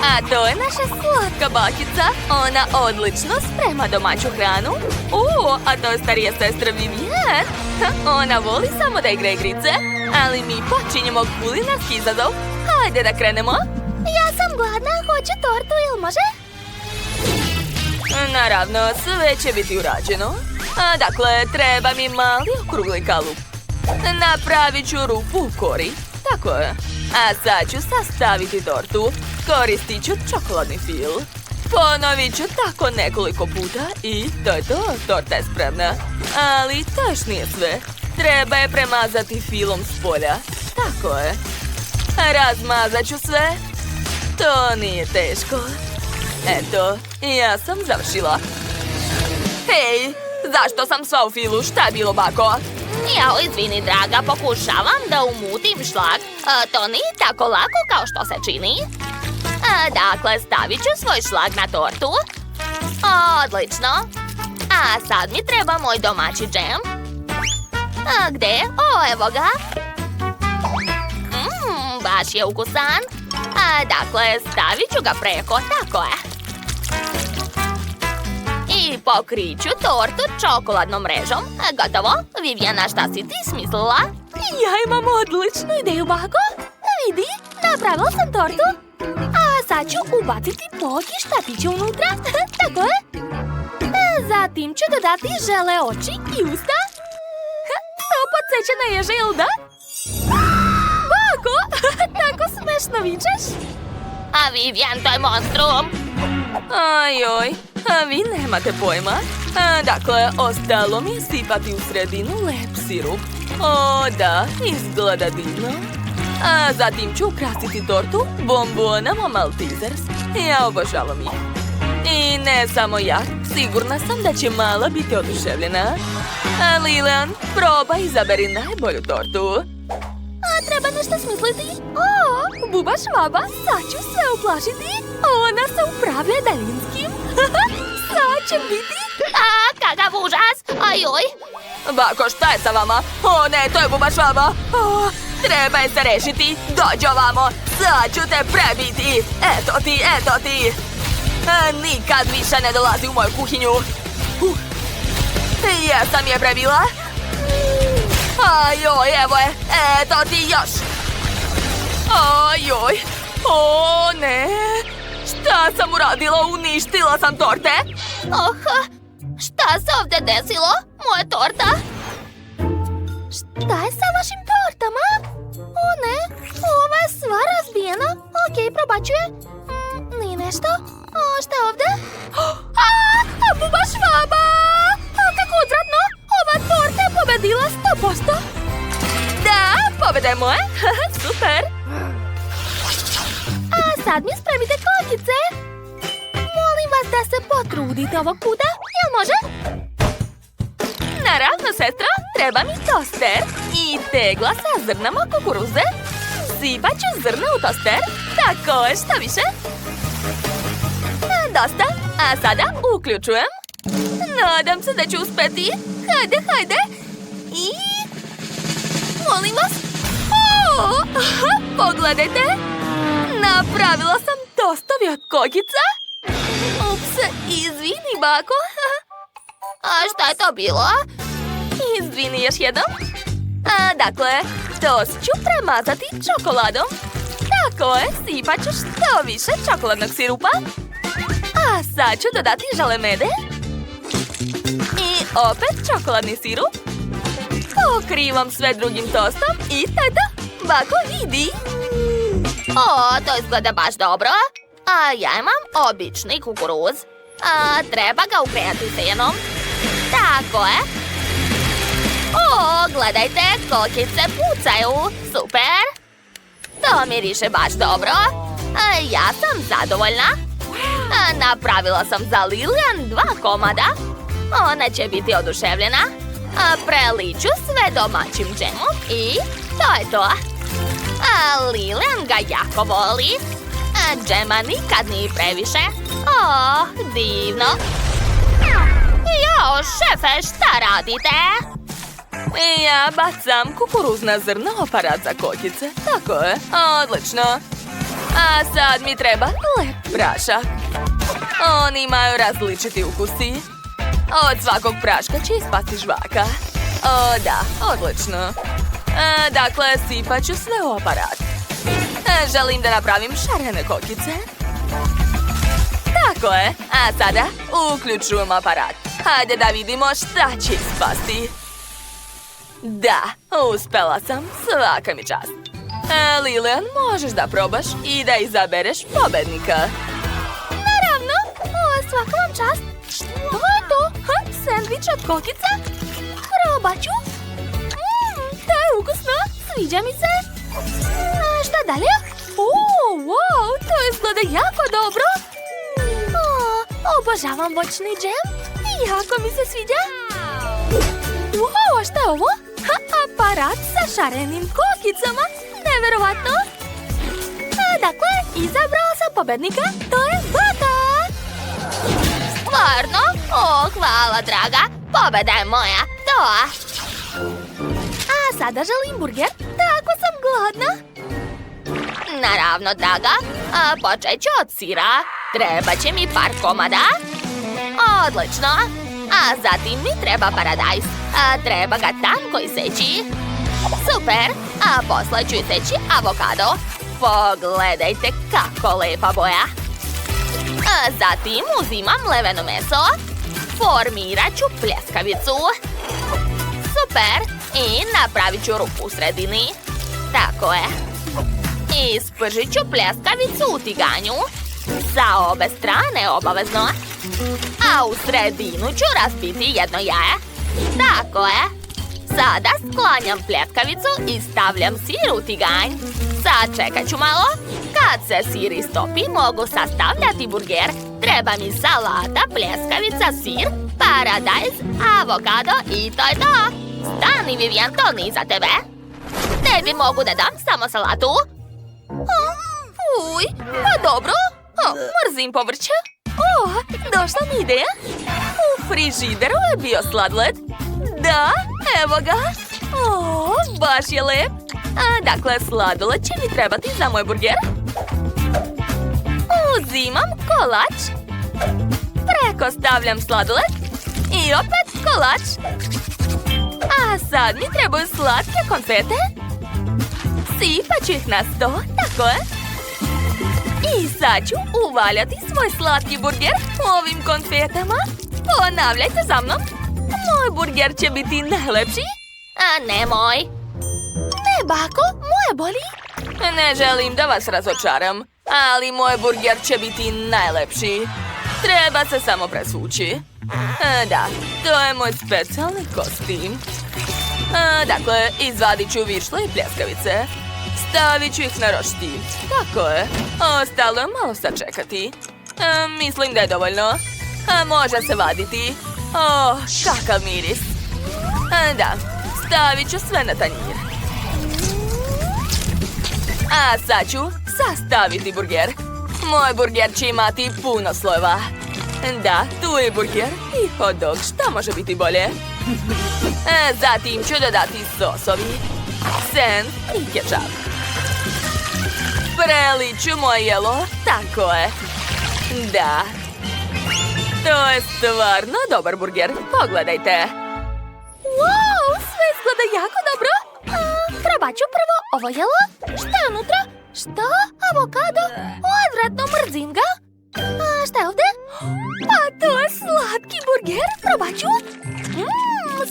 A to je naša slatka bakica. Ona odlično sprema domaću hranu. A to je starija sestra Vivienne. Ona voli samo da igra igrice. Ali mi počinjemo kulinarski izazov. Hajde da krenemo. Ja sam gladna, hoću tortu, jel može? Naravno, sve će biti urađeno. Dakle, treba mi mali okrugli kalup. Napravit ću rupu u kori. Tako je. A sad ću sastaviti tortu. Koristit ću čokoladni fil. Ponovit ću tako nekoliko puta i to je to. Torta je spremna. Ali to još nije sve. Treba je premazati filom s polja. Tako je. Razmazat ću sve. To nije teško. Eto, ja sam završila. Hej, zašto sam sva u filu? Šta je bilo, bako? Jao, izvini, draga, pokušavam da umutim šlag. To nije tako lako kao što se čini. Dakle, stavit ću svoj šlag na tortu. Odlično. A sad mi treba moj domaći džem. Gde? Evo ga. Baš je ukusan. Dakle, stavit ću ga preko, tako je. I pokriću tortu čokoladnom mrežom. Gotovo. Viviana, šta si ti smislila? Ja imam odličnu ideju, bako. Vidi, napravila sam tortu. A sad ću ubaciti poki štatiće unutra. Tako je. Zatim ću dodati žele oči i usta. To podsjeća na ježa, jel da? Bako, tako smešno vičeš. A Vivian, to je monstrum. Ajoj, a vi nemate pojma. Dakle, ostalo mi je sipati u sredinu lep sirup. O, da, izgleda divno. A zatim ću ukrasiti tortu bombonama Maltesers. Ja obožavam ih. I ne samo ja, sigurna sam da će mala biti oduševljena. Lilian, probaj i izaberi najbolju tortu. Treba nešto smisliti. Buba švaba, sad ću sve uplašiti. Ona se upravlja daljinskim. Sad će biti. Kakav užas. Ajoj. Bako, šta je sa vama? O ne, to je buba švaba. Treba je se rešiti. Dođi ovamo, sad ću te prebiti. Eto ti. Nikad više ne dolazi u moju kuhinju. Jesam je prebila. Ajoj, evo je. Eto ti još. Ajoj. O, ne. Šta sam uradila? Uništila sam torte. Oh, šta se ovdje desilo? Moja torta? Šta je sa vašim tortama? O ne, ova je sva razbijena. Okej, probačuje. Nije nešto. Šta je ovdje? Buba švaba! Kako odvratno! Ova torta je pobedila 100%. Da, pobjeda je moja. Super. A sad mi spremite kokice. Molim vas da se potrudite ovog puta. Jel može? Naravno, sestra, treba mi toster i tegla sa zrnama kukuruze. Sipat ću zrna u toster. Tako je, šta više? Dosta, a sada uključujem. Nadam se da ću uspeti. Hajde. I... molim vas. Pogledajte. Napravila sam tostovi od kokica. Ups, izvini, bako. A šta je to bilo? Izvini još jednom. Dakle, tost ću premazati čokoladom. Tako je, sipat ću što više čokoladnog sirupa. A sad ću dodati žalemede. I opet čokoladni sirup. Pokrivam sve drugim tostom i to je to. Bako, vidi. O, to izgleda baš dobro. A ja imam obični kukuruz. A treba ga ugrejati senom. Tako je. O, gledajte, kokice pucaju. Super. To miriše baš dobro. Ja sam zadovoljna. Napravila sam za Lilian 2 komada. Ona će biti oduševljena. Preliću sve domaćim džemom i to je to. Lilian ga jako voli. Džema nikad nije previše. O, divno. Jao, šefe, šta radite? Ja bacam kukuruzna zrna u aparat za kokice. Tako je, odlično. A sad mi treba lep prašak. Oni imaju različiti ukusi. Od svakog praška će ispasti žvaka. O, da, odlično. Dakle, sipat ću sve u aparat. Želim da napravim šarene kokice. Tako je, a sada uključujem aparat. Hajde da vidimo šta će ispasti. Da, uspela sam, svaka mi čast. Lilian, možeš da probaš i da izabereš pobednika. Naravno, svaka vam čast. To je to, sendvič od kokica. Probat ću. To je ukusno, sviđa mi se. Šta dalje? Wow, to izgleda jako dobro. Obožavam voćni džem. Jako mi se sviđa. Wow, a šta je ovo? Aparat sa šarenim kokicama. Neverovatno. Dakle, izabrala sam pobednika. To je Baka. Stvarno? O, hvala, draga. Pobeda je moja. To. A sada želim burger. Tako sam gladna. Naravno, draga. Počet ću od sira. Treba će mi par komada. Odlično. A zatim mi treba paradajz. Treba ga tanko iseći. Super. A posle ću iseći avokado. Pogledajte kako lepa boja. Zatim uzimam leveno meso. Formirat ću pljeskavicu. Super. I napravit ću rupu u sredini. Tako je. Ispržit ću pljeskavicu u tiganju. Sa obe strane obavezno. A u sredinu ću razbiti jedno jaje. Tako je. Sada sklanjam pljeskavicu i stavljam sir u tiganj. Sad čekat ću malo. Kad se sir istopi, mogu sastavljati burger. Treba mi salata, pljeskavica, sir, paradajz, avokado i to je to. Stani, Vivian, to nije za tebe. Tebi mogu da dam samo salatu. Uj, pa dobro. Mrzim povrće. Došla mi ideja. U frižideru je bio sladoled. Da, evo ga. Baš je lep. Dakle, sladoled će mi trebati za moj burger. Uzimam kolač. Preko stavljam sladoled. I opet kolač. A sad mi trebaju slatke konfete. Sipat ću ih na sto, tako je. I sad ću uvaljati svoj slatki burger ovim konfetama. Ponavljajte za mnom. Moj burger će biti najlepši. A ne moj. Ne, bako, moje boli. Ne želim da vas razočaram, ali moj burger će biti najlepši. Treba se samo presvući. Da, to je moj specijalni kostim. Dakle, izvadit ću višle i pljeskavice. Stavit ću ih na roštilj. Tako je. Ostalo je malo sačekati. Mislim da je dovoljno. Može se vaditi. Kakav miris. Da, stavit ću sve na tanjir. A sad ću sastaviti burger. Moj burger će imati puno slojeva. Da, tu je burger i hot dog. Šta može biti bolje? Zatim ću dodati sosovi, sen i kečap. Prelit ću moje jelo. Tako je. Da. To je stvarno dobar burger. Pogledajte. Wow, sve izgleda jako dobro. Probat ću prvo ovo jelo. Šta je unutra? Što? Avokado? Odvratno, mrzim ga. A šta je ovdje? Pa to je slatki burger. Probat ću.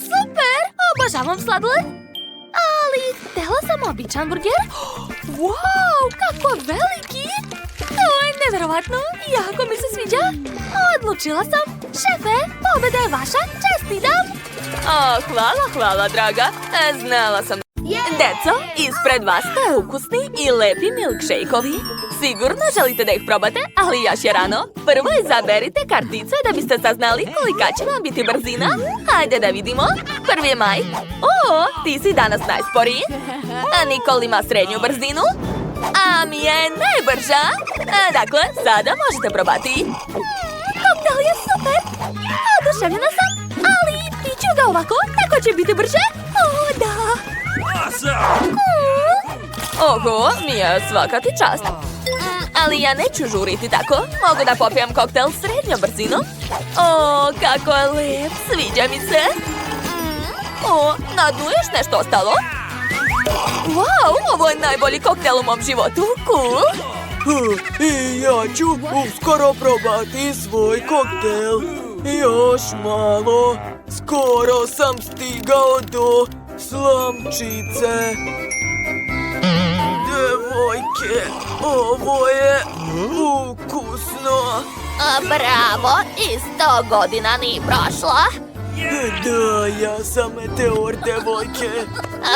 Super, obožavam sladoled. Ali htjela sam običan burger. Wow, kako veliki. To je nevjerovatno. Jako mi se sviđa. Odlučila sam. Šefe, pobjeda je vaša. Čestitam. Hvala, draga. Znala sam. Deco, ispred vas stoje ukusni i lepi milkshake-ovi. Sigurno želite da ih probate, ali još je rano. Prvo izaberite kartice da biste saznali kolika će vam biti brzina. Hajde da vidimo. Prvi je Mike. Ti si danas najsporiji. Nikol ima srednju brzinu. A mi je najbrža. Dakle, sada možete probati. Koktel je super. Oduševljena sam. Ali piću ga ovako, tako će biti brže. Da. Oho, Mija, svaka ti čast. Ali ja neću žuriti tako. Mogu da popijem koktel srednjom brzinom. Kako je lep, sviđa mi se. Na dnu još nešto ostalo. Wow, ovo je najbolji koktel u mom životu. Cool. I ja ću uskoro probati svoj koktel. Još malo. Skoro sam stigao do slamčice. Devojke, ovo je ukusno. Bravo, i 100 godina nije prošlo. Da, ja sam meteor, devojke.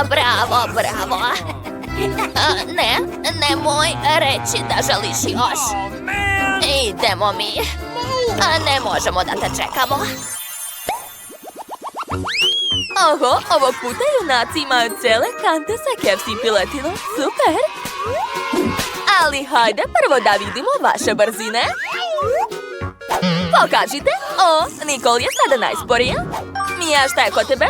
Bravo. Nemoj reći da želiš još. Idemo mi. Ne možemo da te čekamo. Ovog puta junaci imaju cele kante sa KFC piletinom. Super! Ali hajde prvo da vidimo vaše brzine. Pokažite. Nikol je sada najsporija. Mija, šta je kod tebe?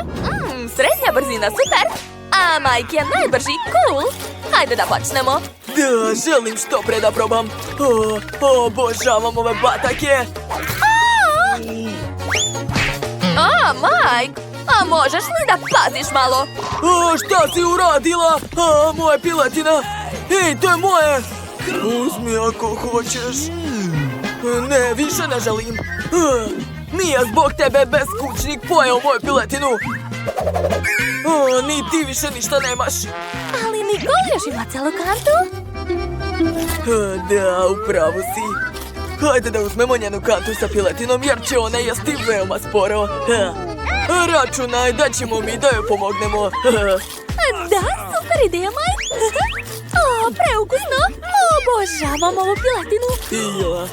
Srednja brzina, super! A Mike je najbrži, cool! Hajde da počnemo. Da, želim što pre da probam. Obožavam ove batake. Mike! A možeš li da paziš malo? Šta si uradila? Moja piletina. Ej, to je moje. Uzmi ako hoćeš. Ne, više ne želim. Mija, zbog tebe beskućnik pojeo moju piletinu. Ni ti više ništa nemaš. Ali Nikol još ima celu kantu. Da, upravo si. Hajde da uzmemo njenu kantu sa piletinom jer će ona jesti veoma sporo. Računaj da ćemo mi da joj pomognemo. Da, super ideja, Mike. Preukusno. Obožavam ovu piletinu. I ja.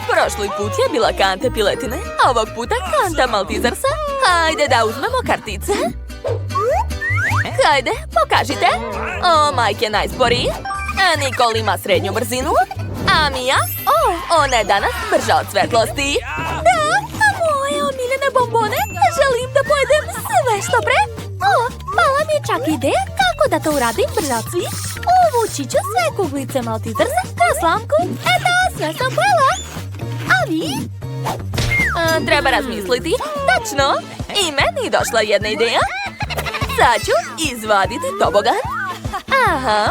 Prošli put je bila kanta piletine, a ovog puta kanta maltizarsa. Hajde da uzmemo kartice. Hajde, pokažite. Mike je najsporiji. Nikol ima srednju brzinu. A Mija? Ona je danas brža od svetlosti. Da, a moje omiljene bombone. Želim da pojedem sve što pre. Pala mi je čak ideja kako da to uradim brže od svih. Uvući ću sve kuglice maltizarsa kroz slamku. Eto, sve sam pojela. A vi? Treba razmisliti. Tačno. I meni došla jedna ideja. Sad ću izvaditi tobogan. Aha.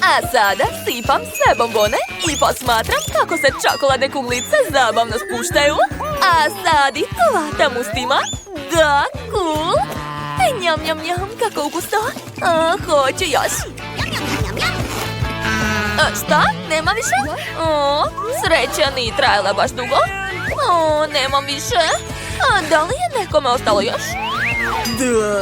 A sada sipam sve bombone i posmatram kako se čokoladne kuglice zabavno spuštaju. A sad ih hvatam ustima. Da, cool. Njam, njam, njam, kako ukusno. Hoću još. Šta? Nema više? Sreća nije trajala baš dugo. Nemam više. Da li je nekome ostalo još? Da,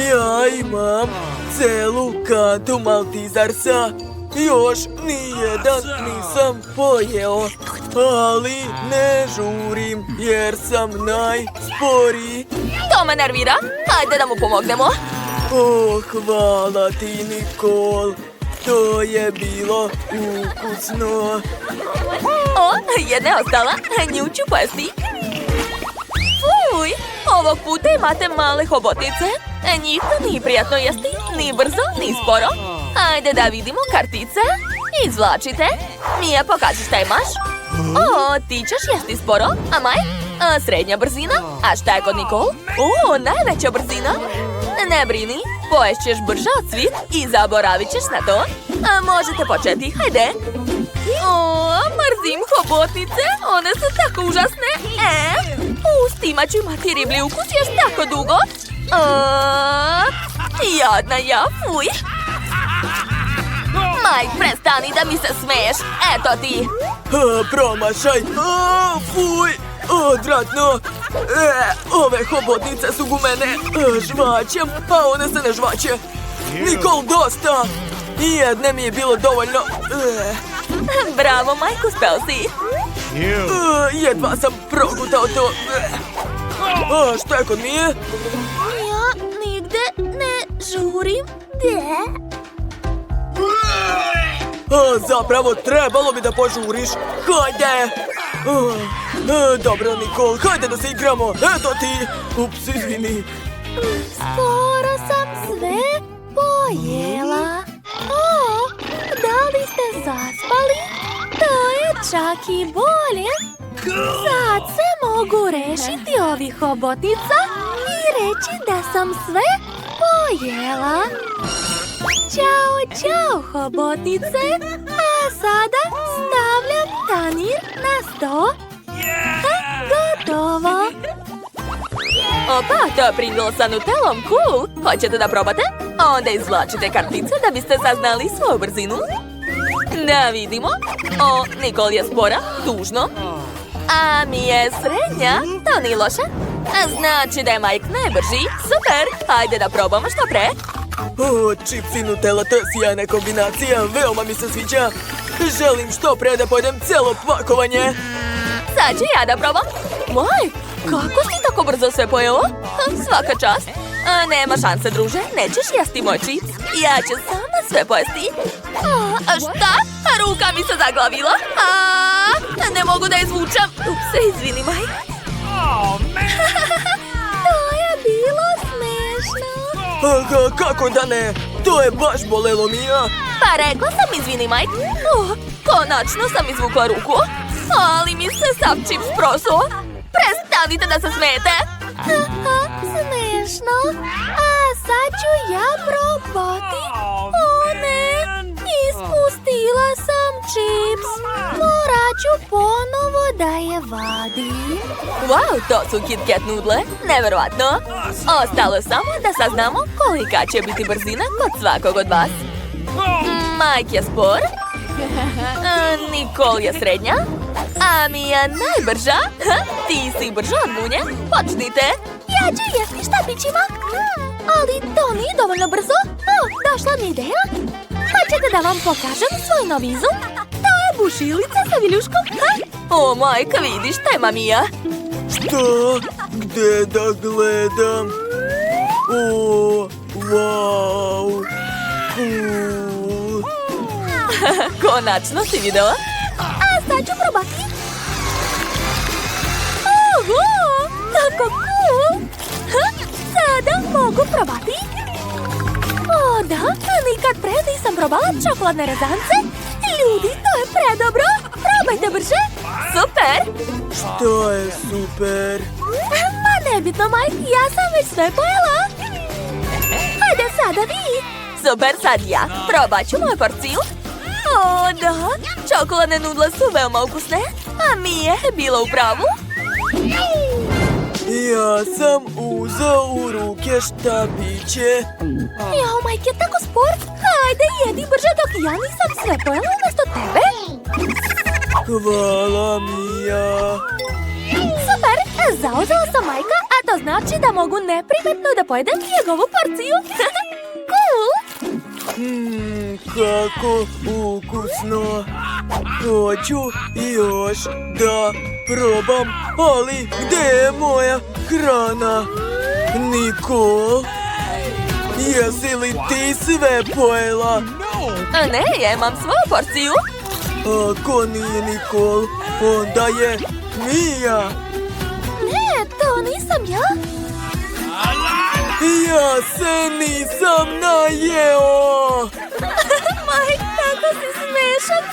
ja imam celu kantu Maltizarsa. Još nijedan nisam pojeo, ali ne žurim jer sam najsporiji. To me nervira. Hajde da mu pomognemo. Hvala ti, Nikol. To je bilo ukusno. Jedna je ostala. Nju ću pojesti. Fuj, ovog puta imate male hobotice. Njih nije prijatno jesti, ni brzo, ni sporo. Ajde da vidimo kartice. Izvlačite. Mija, pokaži šta imaš. Ti ćeš jesti sporo, a Mike? Srednja brzina. A šta je kod Nikol? Najveća brzina. Ne brini, poješćeš brže od svih i zaboravit ćeš na to. Možete početi, hajde. Mrzim hobotnice, one su tako užasne. Ustima ću imati riblji ukus još tako dugo. Jadna ja, fuj. Mike, prestani da mi se smeješ. Eto ti. Promašaj. Fuj. Odvratno. Ove hobotnice su gumene. Žvaćem, a one se ne žvaće. Nikol, dosta. Jedne mi je bilo dovoljno. Bravo, Mike, uspeo si. Jedva sam progutao to. Šta je kod Mije? Ja nigde ne žurim. Zapravo, trebalo bi da požuriš. Hajde. Dobro, Nikol, hajde da se igramo. Eto ti. Ups, izvini. Skoro sam sve pojela. Da li ste zaspali? To je čak i bolje. Sad se mogu rešiti ovih hobotnica i reći da sam sve pojela. Ćao, ćao, hobotnice. A sada stavljam tanjir na sto. Gotovo. Opa, to je Pringles sa nutelom, cool. Hoćete da probate? Onda izvlačite kartice da biste saznali svoju brzinu. Da vidimo. Nikol je spora, tužno. A mi je srednja, to nije loše. Znači da je Mike najbrži, super. Hajde da probamo što pre. Čips i Nutella, to je sjajna kombinacija, veoma mi se sviđa. Želim što pre da pojedem celo pakovanje. Sad ću ja da probam. Mike, kako si tako brzo sve pojeo? Svaka čast. Nema šanse, druže, nećeš jesti moj čips. Ja ću sama sve pojesti. Šta? Ruka mi se zaglavila. Ne mogu da izvučem. Ups, izvini, Mike. To je bilo smešno. Kako da ne? To je baš bolelo, Mija. Pa rekla sam izvini, Mike. Konačno sam izvukla ruku. Ali mi se sav čips prosuo. Prestanite da se smijete. Smešno. A sad ću ja probati. Ne, ispustila sam čips. Morat ću ponovo da je vadim. Wow, to su Kit Kat nudle. Neverovatno. Ostalo samo da saznamo kolika će biti brzina kod svakog od vas. Mike je spor. Nikol je srednja. A Mija najbrža. Ti si brža od Munje. Počnite. Ja ću jesti štapićima. Ali to nije dovoljno brzo. Došla mi ideja. Hoćete da vam pokažem svoj novi izum? To je bušilica sa viljuškom. Majka, vidiš, šta ima Mija? Šta? Gde da gledam? Wow. Cool. Konačno si videla? A sad ću probati. Tako cool. Sada mogu probati. Da, nikad pre nisam probala čokoladne rezance. Ljudi, to je predobro. Стрибайте брže. Super! Šta je super? Ma nebitno, Mike, ja sam već sve pojela. Ajde sada vi. Super, sad ja. Probat ću moju porciju. O, da. Čokoladne nudle su veoma ukusne. A Mija je bila u pravu. Ja sam uzeo u ruke štapiće. Jao, Mike je tako spor. Ajde, jedi brže dok ja nisam sve pojela umjesto tebe. Hvala, Mija. Super, zauzela sam Majka, a to znači da mogu neprimetno da pojedem njegovu porciju. Cool! Kako ukusno. Hoću još da probam, ali gdje je moja hrana? Nikol, jesi li ti sve pojela? A ne, ja imam svoju porciju. Ako nije Nikol, onda je Mija. Ne, to nisam ja. Ja se nisam najeo. Mike, tako si smešan.